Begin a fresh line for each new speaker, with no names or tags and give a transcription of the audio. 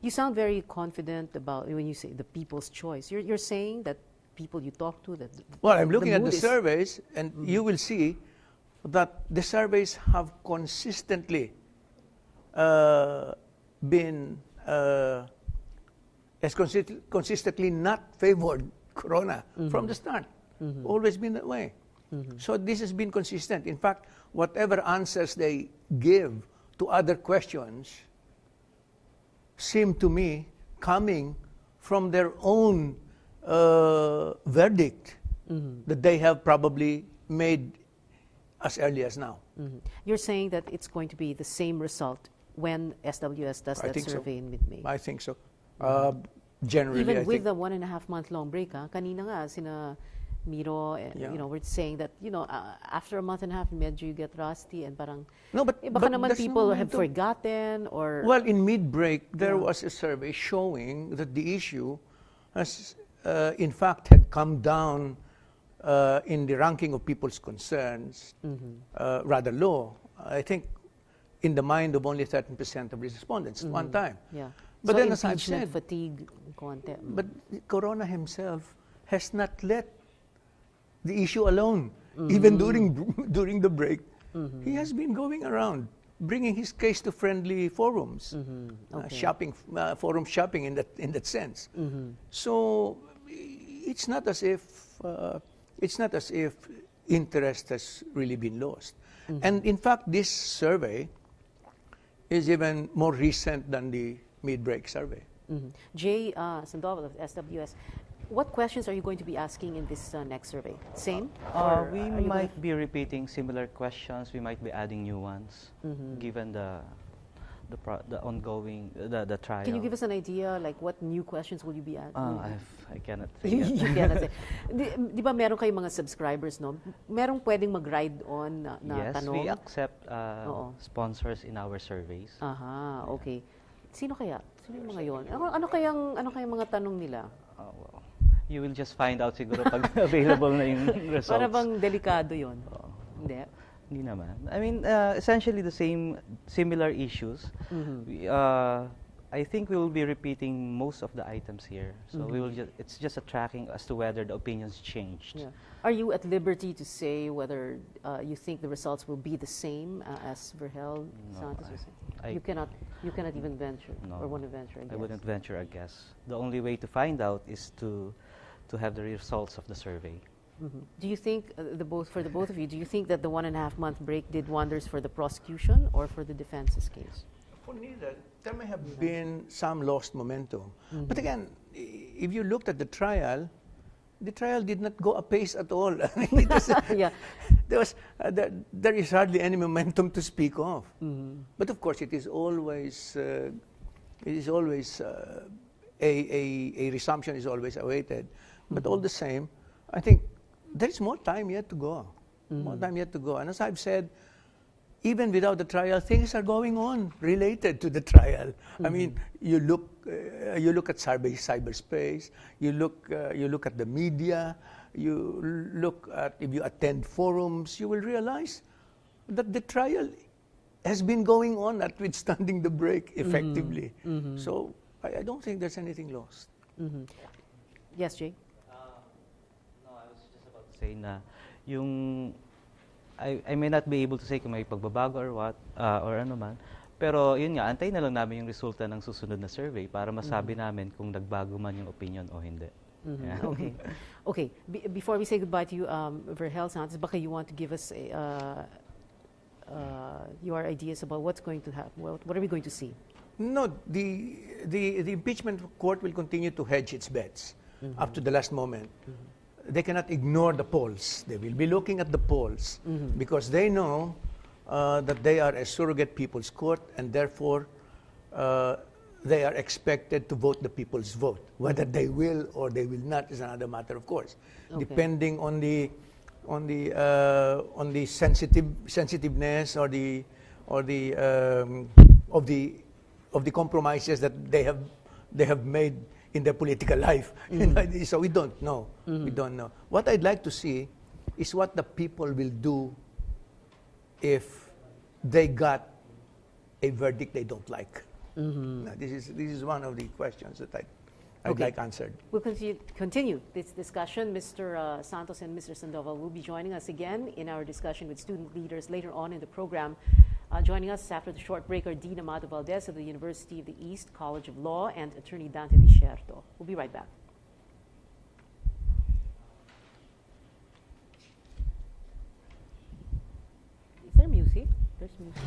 You sound very confident about when you say the people's choice. You're saying that people you talk to, that
well, I'm looking at the
mood is-
surveys, and you will see that the surveys have consistently been has consistently not favored Corona from the start. Always been that way. So this has been consistent. In fact, whatever answers they give to other questions seem to me coming from their own verdict that they have probably made as early as now.
You're saying that it's going to be the same result when SWS does
I
that
think so.
survey in mid-May.
I think so. Generally,
Even
I
with
think.
the 1.5-month long break, kanina nga, sina Miro,
Yeah.
we're saying that, after a month and a half, medyo you get rusty and parang,
No, but,
baka
but
naman
there's
people
no
have
momentum.
forgotten or...
Well, in mid-break, there
Yeah.
was a survey showing that the issue has, in fact, had come down in the ranking of people's concerns rather low. I think in the mind of only 13% of respondents at one time.
Yeah.
But
so
then, as I've
impeachment
said,
fatigue, konti.
but Corona himself has not let the issue alone. Even during the break, he has been going around bringing his case to friendly forums,
Okay.
forum shopping in that sense. So it's not as if interest has really been lost. And in fact, this survey is even more recent than the mid-break survey.
Jay Sandoval of SWS, what questions are you going to be asking in this next survey? Same? Or
We
are you
might be repeating similar questions. We might be adding new ones, given the ongoing the trial.
Can you give us an idea, like what new questions will you be asking?
I cannot say.
You
yet.
cannot say. Di ba meron kayong mga subscribers, no? Merong pwedeng mag-ride on na
Yes,
tanong?
we accept
Oo.
sponsors in our surveys.
Aha, okay. Sino kaya? Sino yung mga yon? Ano kayang mga tanong nila?
Well, you will just find out siguro pag available na yung results.
Para bang delikado yon? Hindi.
Hindi naman. I mean, essentially the similar issues. I think we will be repeating most of the items here. So we will it's just a tracking as to whether the opinions changed.
Yeah. Are you at liberty to say whether you think the results will be the same as Verhel Santos? You cannot even venture or want to venture.
I wouldn't venture a guess. The only way to find out is to have the results of the survey.
Do you think for the both of you? Do you think that the 1.5-month break did wonders for the prosecution or for the defense's case?
For neither, there may have been some lost momentum. But again, if you looked at the trial did not go apace at all. It was,
Yeah.
there is hardly any momentum to speak of. But of course, it is always a resumption is always awaited. But all the same, I think there is more time yet to go. More time yet to go. And as I've said, even without the trial, things are going on related to the trial. I mean, you look at cyberspace, you look at the media, you look at, if you attend forums, you will realize that the trial has been going on, notwithstanding the break, effectively. So I don't think there's anything lost.
Yes, Jay?
No, I was just about to say na yung I may not be able to say kung may pagbabago or what, or ano man. Pero yun nga, antayin na lang namin yung resulta ng susunod na survey para masabi namin kung nagbago man yung opinion o hindi. Yeah.
Okay. Okay. Before we say goodbye to you, Verhel Santos, baka you want to give us your ideas about what's going to happen. What are we going to see?
No, the impeachment court will continue to hedge its bets up to the last moment. They cannot ignore the polls. They will be looking at the polls because they know that they are a surrogate people's court, and therefore they are expected to vote the people's vote. Whether they will or they will not is another matter, of course, depending on the sensitiveness or the compromises that they have made in their political life. So we don't know. We don't know. What I'd like to see is what the people will do if they got a verdict they don't like. Now, this is one of the questions that I'd like answered.
We'll continue this discussion. Mr. Santos and Mr. Sandoval will be joining us again in our discussion with student leaders later on in the program. Joining us after the short break are Dean Amado Valdez of the University of the East College of Law and Attorney Dante Desierto. We'll be right back. Is there music? There's music.